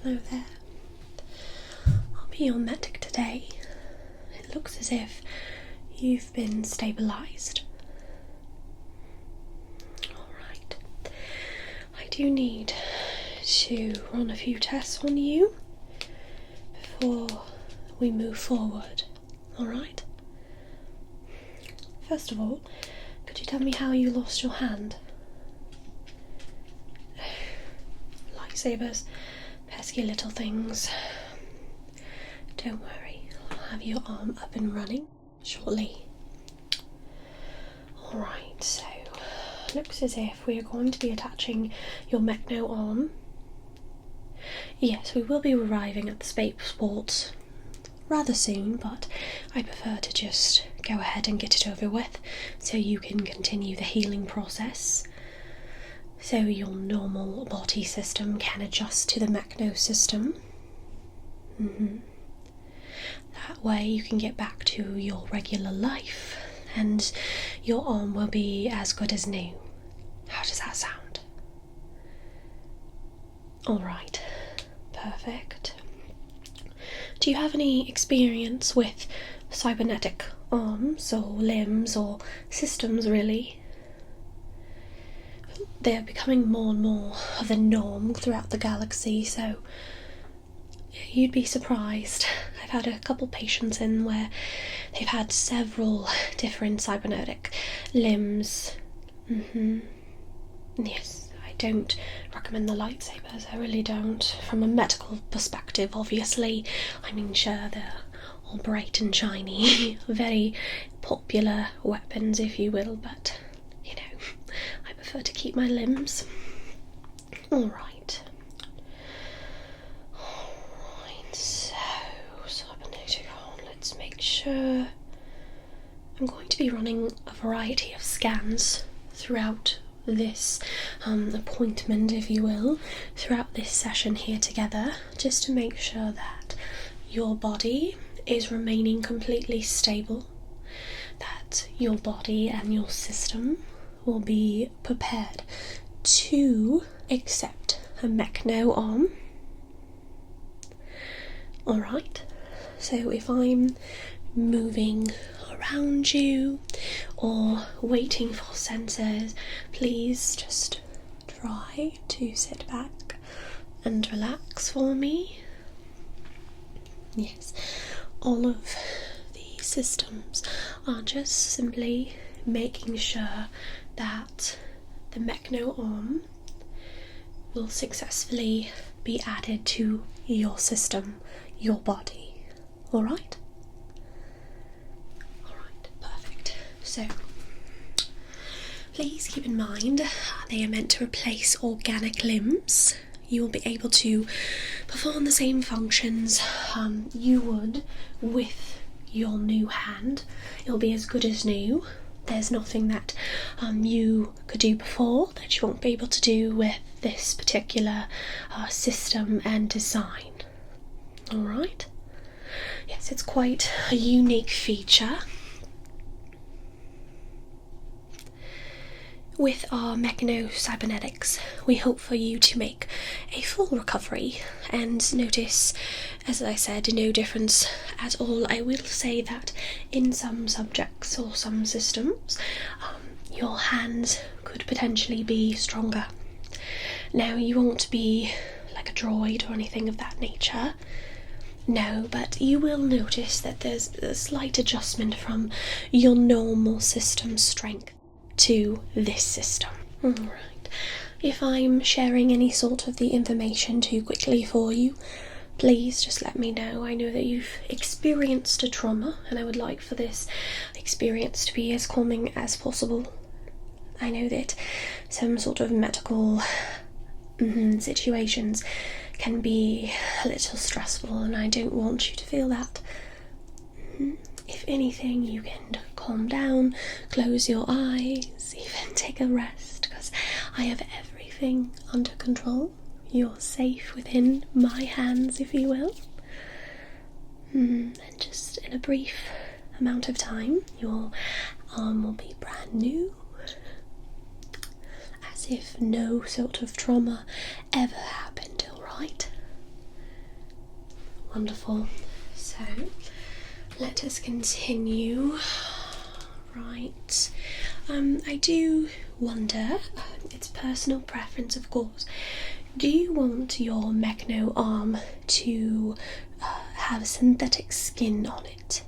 Hello there. I'll be your medic today. It looks as if you've been stabilised. Alright. I do need to run a few tests on you before we move forward. Alright? First of all, could you tell me how you lost your hand? Lightsabers, pesky little things. Don't worry, I'll have your arm up and running shortly. Alright, so looks as if we are going to be attaching your Mechno-arm. Yes, we will be arriving at the spaceport rather soon, but I prefer to just go ahead and get it over with so you can continue the healing process, so your normal body system can adjust to the Mechno system. That way you can get back to your regular life and your arm will be as good as new. How does that sound? Alright, perfect. Do you have any experience with cybernetic arms or limbs or systems, really? They're becoming more and more of the norm throughout the galaxy, so you'd be surprised. I've had a couple patients in where they've had several different cybernetic limbs. Yes. I don't recommend the lightsabers, I really don't. From a medical perspective, obviously. I mean, sure, they're all bright and shiny, very popular weapons, if you will, but, you know, I prefer to keep my limbs. Alright. Alright, so cybernetic arm, let's make sure. I'm going to be running a variety of scans throughout this appointment, if you will, throughout this session here together, just to make sure that your body is remaining completely stable, that your body and your system will be prepared to accept a Mechno-arm. Alright, so if I'm moving around you or waiting for sensors, please just try to sit back and relax for me. Yes, all of the systems are just simply making sure that the Mechno-arm will successfully be added to your system, your body. Alright? So, please keep in mind they are meant to replace organic limbs. You will be able to perform the same functions you would with your new hand. It'll be as good as new. There's nothing that you could do before that you won't be able to do with this particular system and design. Alright? Yes, it's quite a unique feature. With our Mechno-cybernetics, we hope for you to make a full recovery and notice, as I said, no difference at all. I will say that in some subjects or some systems, your hands could potentially be stronger. Now, you won't be like a droid or anything of that nature, no, but you will notice that there's a slight adjustment from your normal system strength to this system. Alright, if I'm sharing any sort of the information too quickly for you, please just let me know. I know that you've experienced a trauma and I would like for this experience to be as calming as possible. I know that some sort of medical situations can be a little stressful and I don't want you to feel that. If anything, you can calm down, close your eyes, even take a rest, because I have everything under control. You're safe within my hands, if you will. And just in a brief amount of time, your arm will be brand new, as if no sort of trauma ever happened, alright? Wonderful. So let us continue. Right. I do wonder, it's personal preference of course, do you want your Mechno-arm to have synthetic skin on it?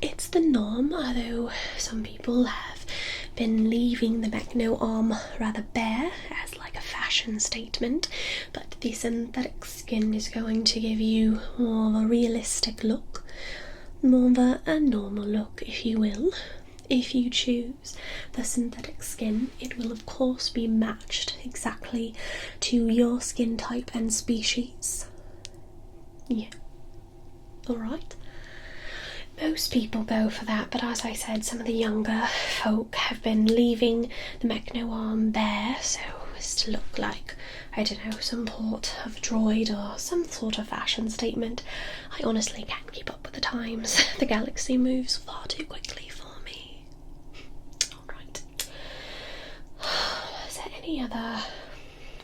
It's the norm, although some people have been leaving the Mechno-arm rather bare as like a fashion statement, but the synthetic skin is going to give you more of a realistic look, more of a normal look if you will. If you choose the synthetic skin, it will of course be matched exactly to your skin type and species. Yeah. Alright. Most people go for that, but as I said, some of the younger folk have been leaving the Mechno-arm bare, so as to look like, I don't know, some sort of droid or some sort of fashion statement. I honestly can't keep up with the times. The galaxy moves far too quickly for me. Alright. Is there any other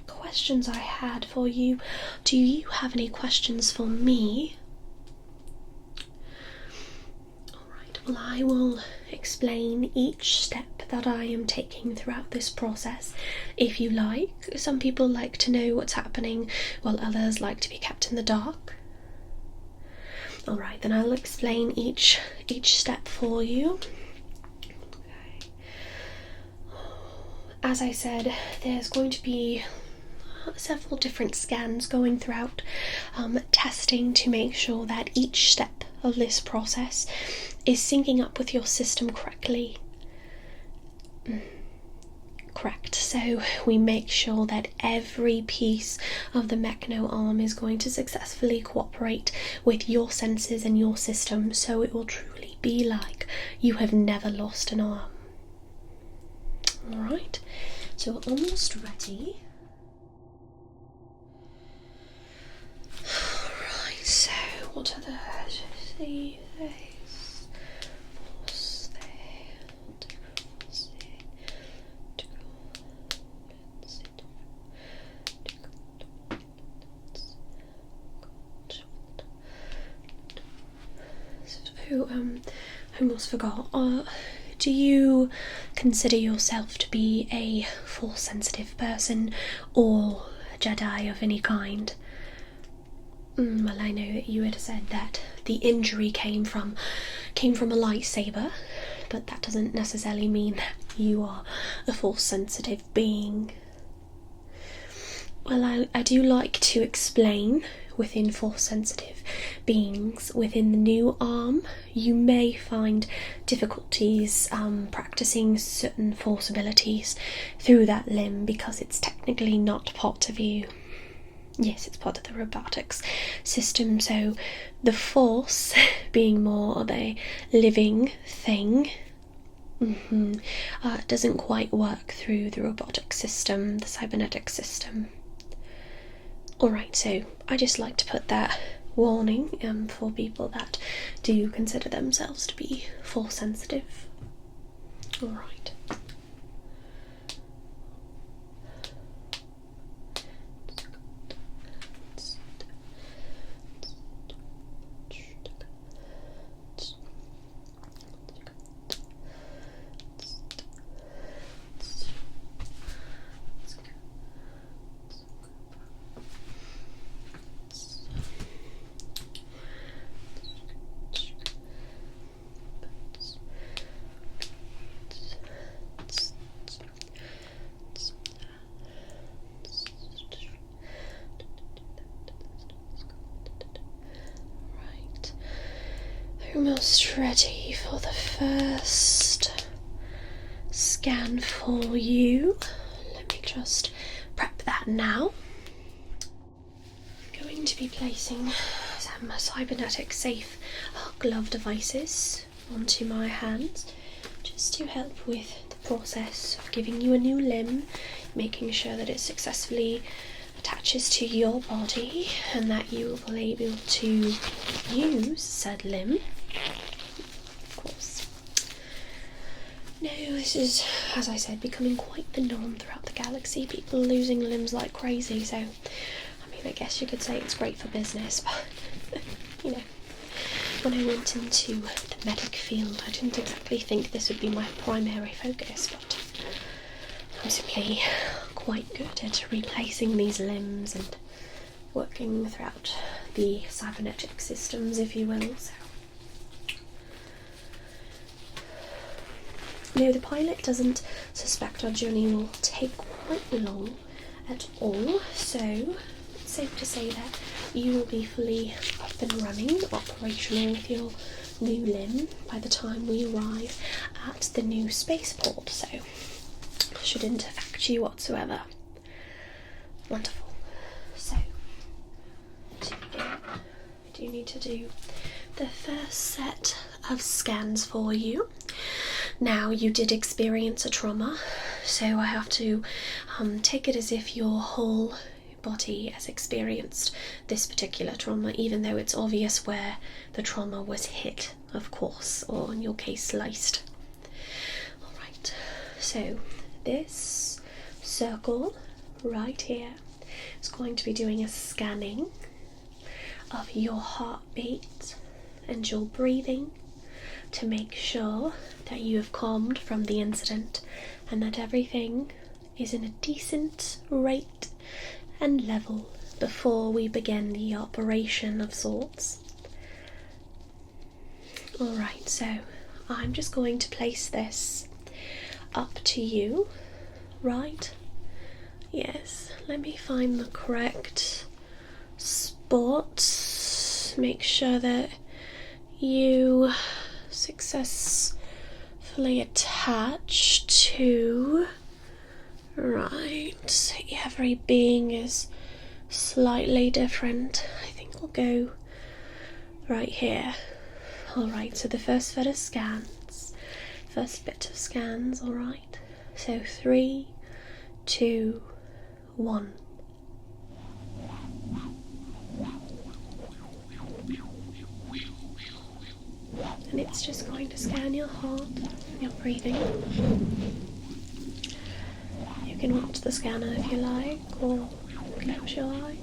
questions I had for you? Do you have any questions for me? Well, I will explain each step that I am taking throughout this process, if you like. Some people like to know what's happening, while others like to be kept in the dark. Alright, then I'll explain each step for you. Okay. As I said, there's going to be several different scans going throughout, testing to make sure that each step of this process is syncing up with your system correctly. Correct. So we make sure that every piece of the Mechno-arm is going to successfully cooperate with your senses and your system, so it will truly be like you have never lost an arm. Alright, so we're almost ready. Alright, so what are the I almost forgot. Do you consider yourself to be a force sensitive person or a Jedi of any kind? Well, I know that you had said that the injury came from a lightsaber, but that doesn't necessarily mean that you are a force sensitive being. Well, I do like to explain, within force sensitive beings, within the new arm, you may find difficulties practicing certain force abilities through that limb because it's technically not part of you. Yes, it's part of the robotics system, so the force being more of a living thing doesn't quite work through the robotic system, the cybernetic system. Alright, so I just like to put that warning for people that do consider themselves to be force sensitive. Alright. Almost ready for the first scan for you. Let me just prep that now. I'm going to be placing some cybernetic safe glove devices onto my hands just to help with the process of giving you a new limb, making sure that it successfully attaches to your body and that you will be able to use said limb. Of course. No, this is, as I said, becoming quite the norm throughout the galaxy. People losing limbs like crazy, so I mean, I guess you could say it's great for business, but you know, when I went into the medic field, I didn't exactly think this would be my primary focus, but I'm simply quite good at replacing these limbs and working throughout the cybernetic systems, if you will. So, no, the pilot doesn't suspect our journey will take quite long at all, so it's safe to say that you will be fully up and running, operational with your new limb by the time we arrive at the new spaceport, so shouldn't affect you whatsoever. Wonderful. So, to begin, we do need to do the first set of scans for you. Now, you did experience a trauma, so I have to take it as if your whole body has experienced this particular trauma, even though it's obvious where the trauma was hit, of course, or in your case, sliced. Alright, so this circle right here is going to be doing a scanning of your heartbeat and your breathing to make sure that you have calmed from the incident and that everything is in a decent rate and level before we begin the operation of sorts. Alright, so I'm just going to place this up to you, right? Yes, let me find the correct spot. Make sure that you successfully attach to. Right, every being is slightly different. I think we'll go right here. Alright, so the first bit of scans. Alright. So 3, 2, 1. And it's just going to scan your heart, your breathing. You can watch the scanner if you like, or close your eyes.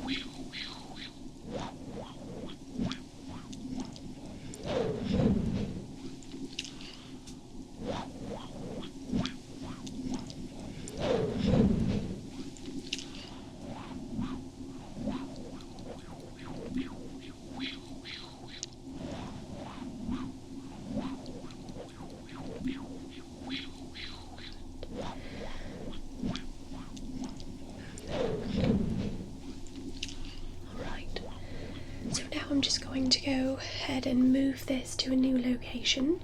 I'm just going to go ahead and move this to a new location.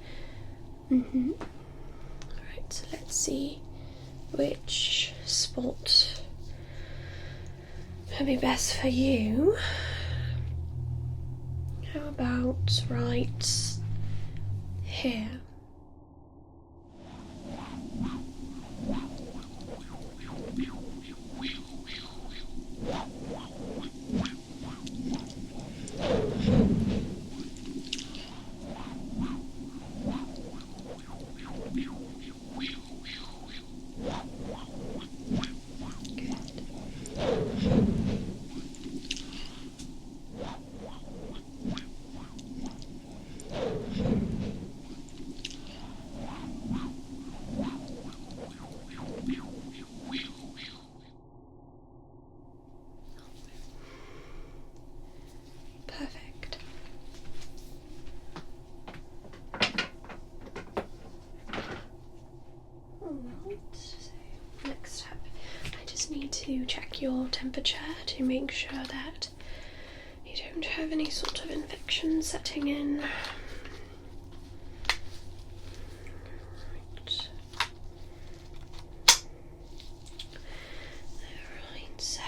Alright, so let's see which spot would be best for you. How about right here? To check your temperature to make sure that you don't have any sort of infection setting in. Alright, so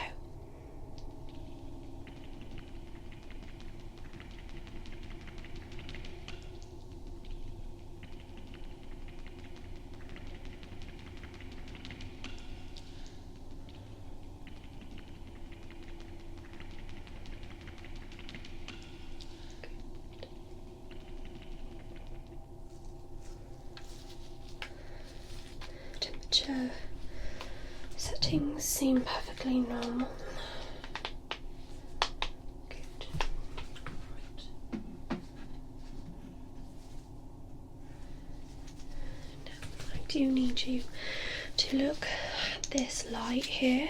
settings seem perfectly normal. need you to look at this light here.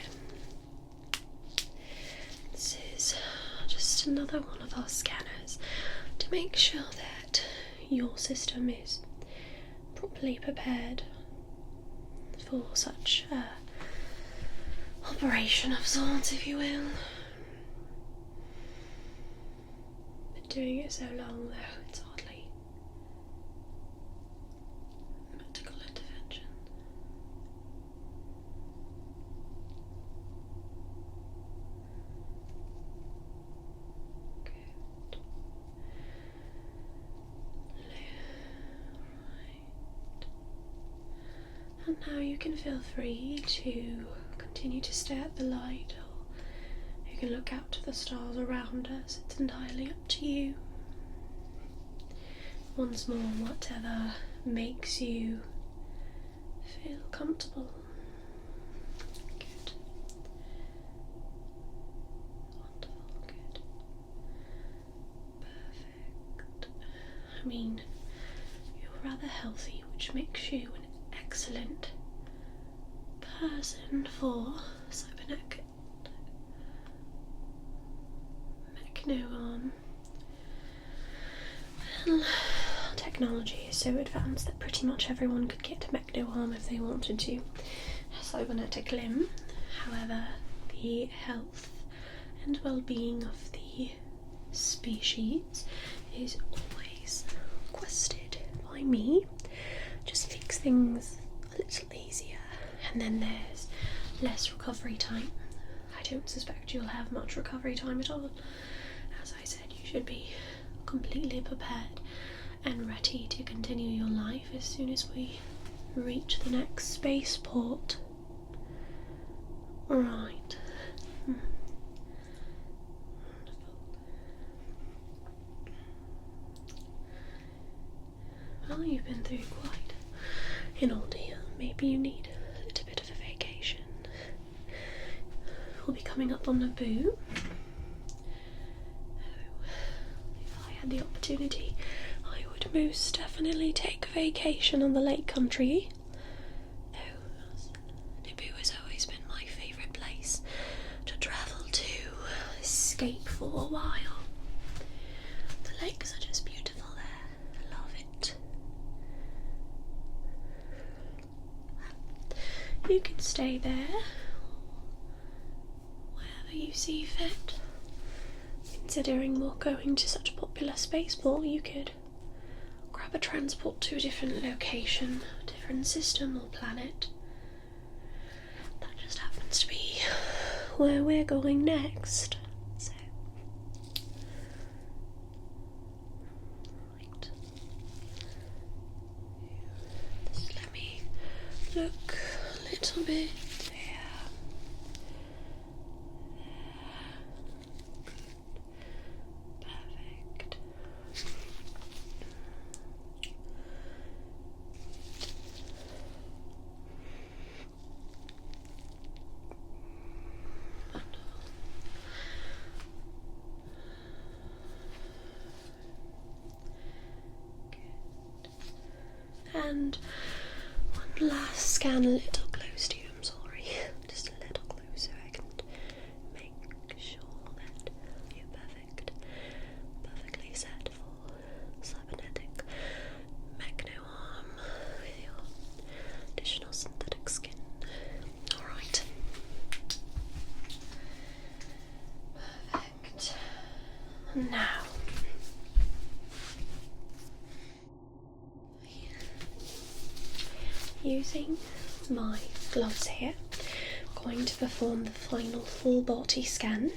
This is just another one of our scanners to make sure that your system is properly prepared for such a operation of sorts, if you will. Been doing it so long though, it's hardly medical intervention. Good. Right. And now you can feel free to continue to stare at the light, or you can look out to the stars around us. It's entirely up to you. Once more, whatever makes you feel comfortable. Good. Wonderful, good. Perfect. I mean, you're rather healthy, which makes you an excellent person for cybernetic Mechno-arm. Well, technology is so advanced that pretty much everyone could get a Mechno-arm if they wanted to. A cybernetic limb. However, the health and well-being of the species is always requested by me. Just makes things a little easier. And then there's less recovery time. I don't suspect you'll have much recovery time at all. As I said, you should be completely prepared and ready to continue your life as soon as we reach the next spaceport. Right. Wonderful. Well, you've been through quite an ordeal. Maybe you need a little bit of a vacation. We'll be coming up on Naboo. If I had the opportunity, I would most definitely take a vacation on the Lake Country. Naboo has always been my favourite place to travel to, escape for a while. The lakes are just beautiful there. I love it. You can stay there, wherever you see fit. Considering we're going to such a popular spaceport, you could grab a transport to a different location, a different system or planet. That just happens to be where we're going next. So, right. Just let me look a little bit. And one last scan, a little close to you, I'm sorry. Just a little closer, I can make sure that you're perfectly set for cybernetic Mechno-arm with your additional synthetic skin. Alright. Perfect. Now, using my gloves here, I'm going to perform the final full body scan,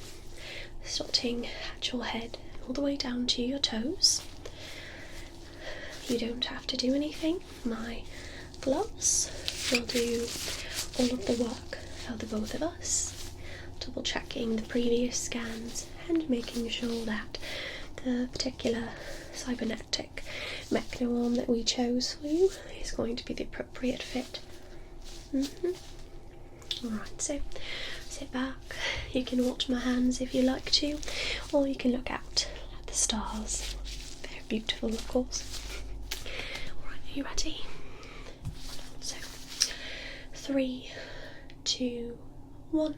starting at your head all the way down to your toes. You don't have to do anything. My gloves will do all of the work for the both of us, double checking the previous scans and making sure that the particular cybernetic Mechno-arm that we chose for you is going to be the appropriate fit. Alright, so sit back. You can watch my hands if you like to, or you can look out at the stars. They're beautiful, of course. Alright, are you ready? So, 3, 2, 1.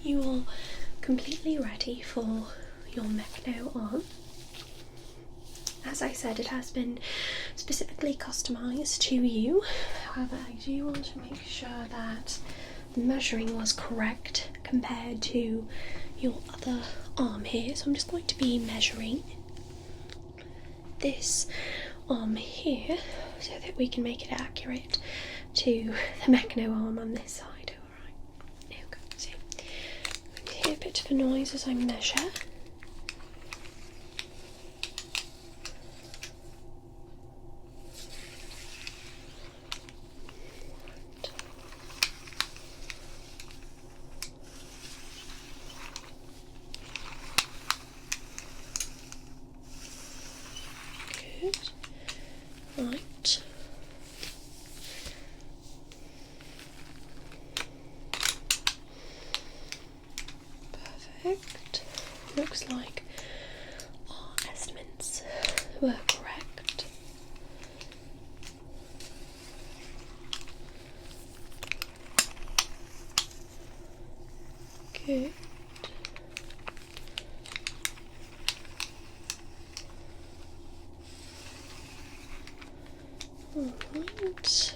You are completely ready for your Mechno-arm. As I said, it has been specifically customised to you. However, I do want to make sure that the measuring was correct compared to your other arm here. So I'm just going to be measuring this arm here so that we can make it accurate to the Mechno-arm on this side. A bit of a noise as I measure. Good. Right. Perfect. Looks like our estimates were correct. Good. All right.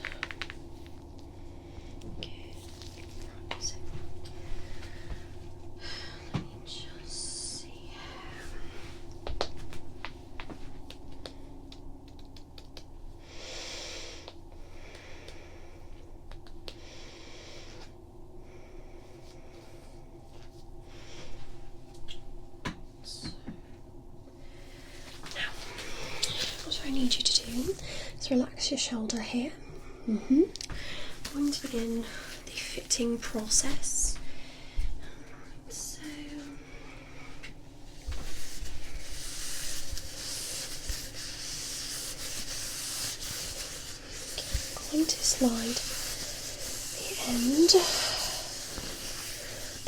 What I need you to do is relax your shoulder here. I'm going to begin the fitting process. So I'm going to slide the end,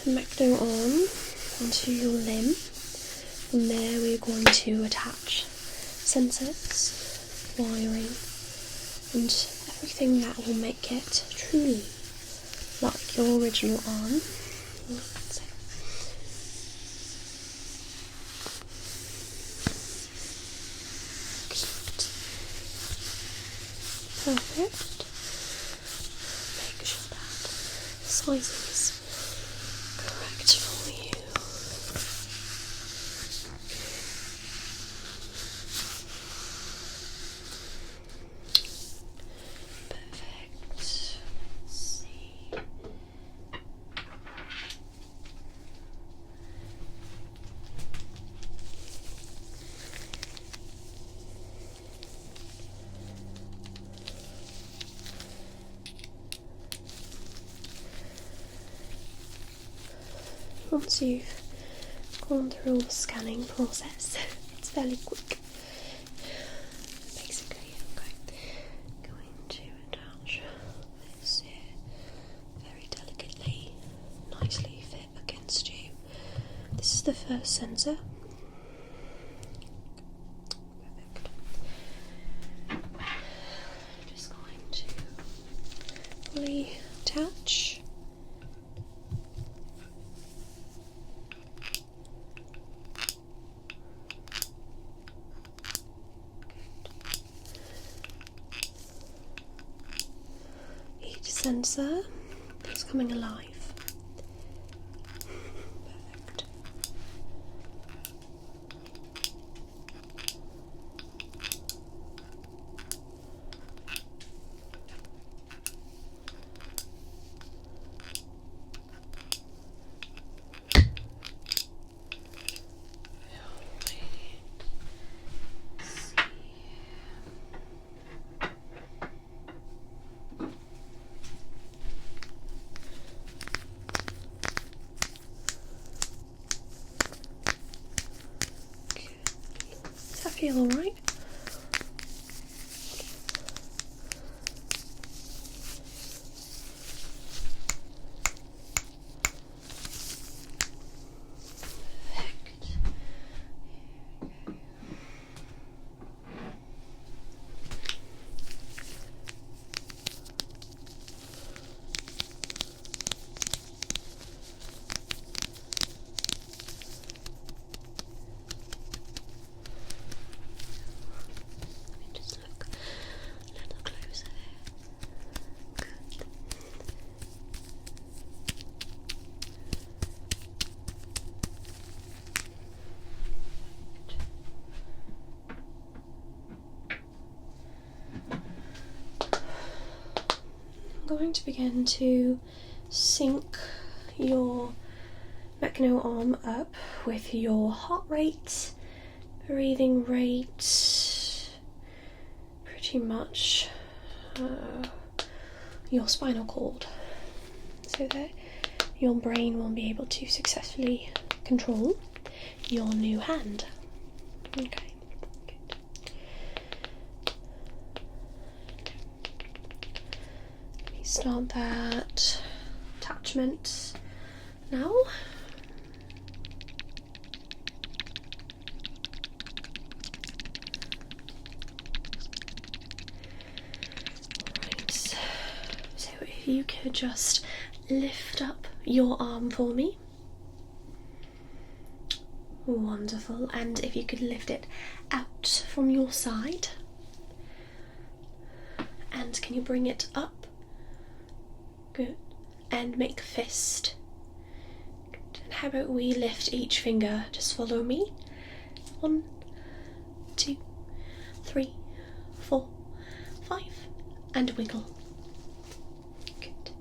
the Mechno-arm, onto your limb. From there we're going to attach sensors, wiring, and everything that will make it truly like your original arm. Perfect. Make sure that the sizing is correct for you. Once you've gone through all the scanning process, fairly quick. Basically, I'm going to attach this here very delicately, nicely fit against you. This is the first sensor. Perfect. Just going to fully attach. Each sensor is coming alive. Perfect. Does that feel alright? Perfect. Let me just look a little closer there. Good. I'm going to begin to sync your Mechno-arm up with your heart rate, breathing rate, pretty much your spinal cord, so that your brain will be able to successfully control your new hand. Okay, good. Let me start that attachment now. Right, so if you could just lift up your arm for me. Wonderful, and if you could lift it out from your side. And can you bring it up? Good. And make a fist. Good. And how about we lift each finger? Just follow me. 1, 2, 3, 4, 5, and wiggle. Good.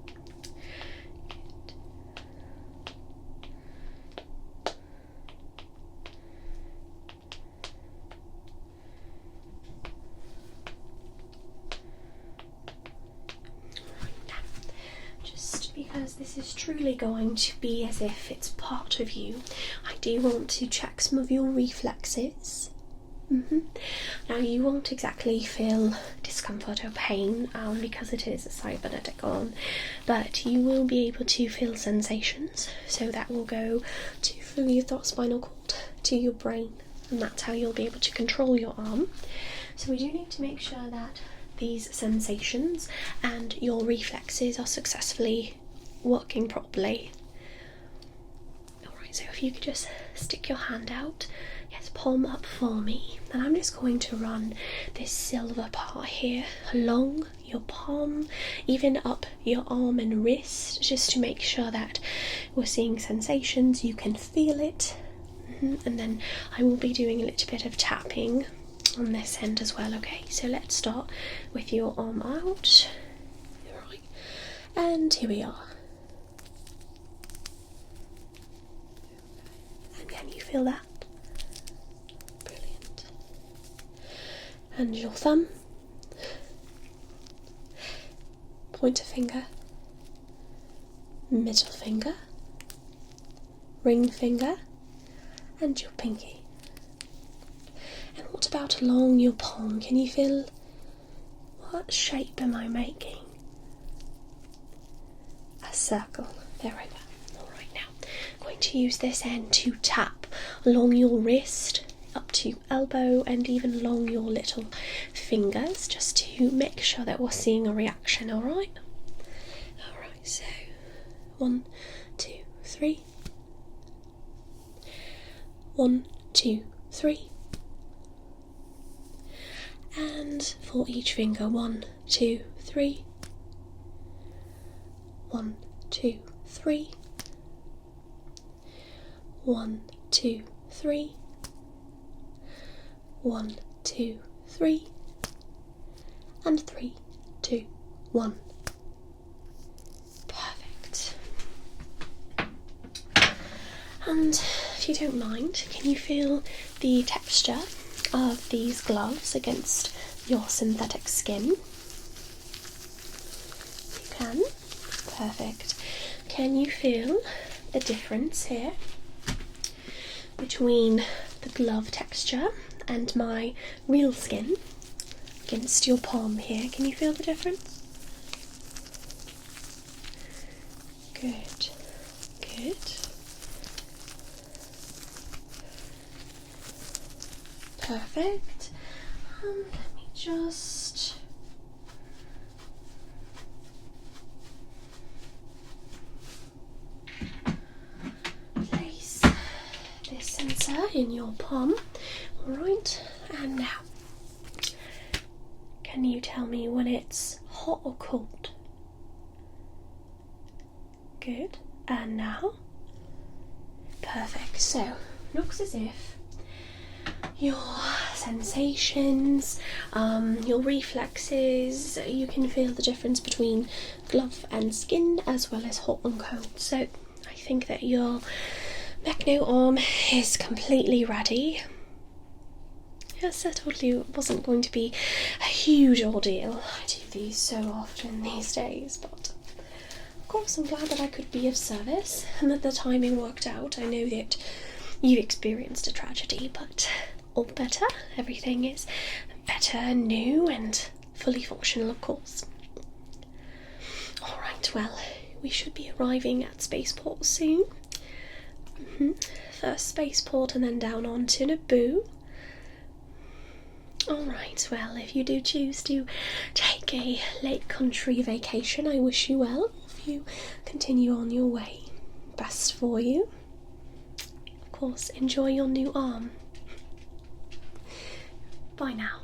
Because this is truly going to be as if it's part of you, I do want to check some of your reflexes. Now you won't exactly feel discomfort or pain because it is a cybernetic arm, but you will be able to feel sensations, so that will go through your spinal cord to your brain, and that's how you'll be able to control your arm. So we do need to make sure that these sensations and your reflexes are successfully working properly. Alright, so if you could just stick your hand out, yes, palm up for me, and I'm just going to run this silver part here along your palm, even up your arm and wrist, just to make sure that we're seeing sensations, you can feel it. And then I will be doing a little bit of tapping on this end as well. Okay, so let's start with your arm out. Right, and here we are. And can you feel that? Brilliant. And your thumb, pointer finger, middle finger, ring finger, and your pinky. what about along your palm? Can you feel, what shape am I making? A circle. Very well. Alright, now I'm going to use this end to tap along your wrist, up to your elbow, and even along your little fingers, just to make sure that we're seeing a reaction, alright? Alright, so 1, 2, 3. 1, 2, 3. And for each finger, 1, 2, 3. 1, 2, 3. 1, 2, 3. 1, 2, 3. And 3, 2, 1. Perfect. And if you don't mind, can you feel the texture of these gloves against your synthetic skin? You can. Perfect. Can you feel the difference here between the glove texture and my real skin against your palm here? Can you feel the difference? Good. Good. Perfect. Let me just place this sensor in your palm. Alright, and now, can you tell me when it's hot or cold? Good. And now? Perfect. So, looks as if your sensations, your reflexes, you can feel the difference between glove and skin as well as hot and cold. So I think that your Mechno-arm is completely ready. Yes, I told you it wasn't going to be a huge ordeal. I do these so often these days, but of course I'm glad that I could be of service and that the timing worked out. I know that you've experienced a tragedy, but all better. Everything is better, new, and fully functional, of course. Alright, well, we should be arriving at spaceport soon. First spaceport and then down on to Naboo. Alright, well, if you do choose to take a lake country vacation, I wish you well. If you continue on your way, best for you. Of course, enjoy your new arm. Bye now.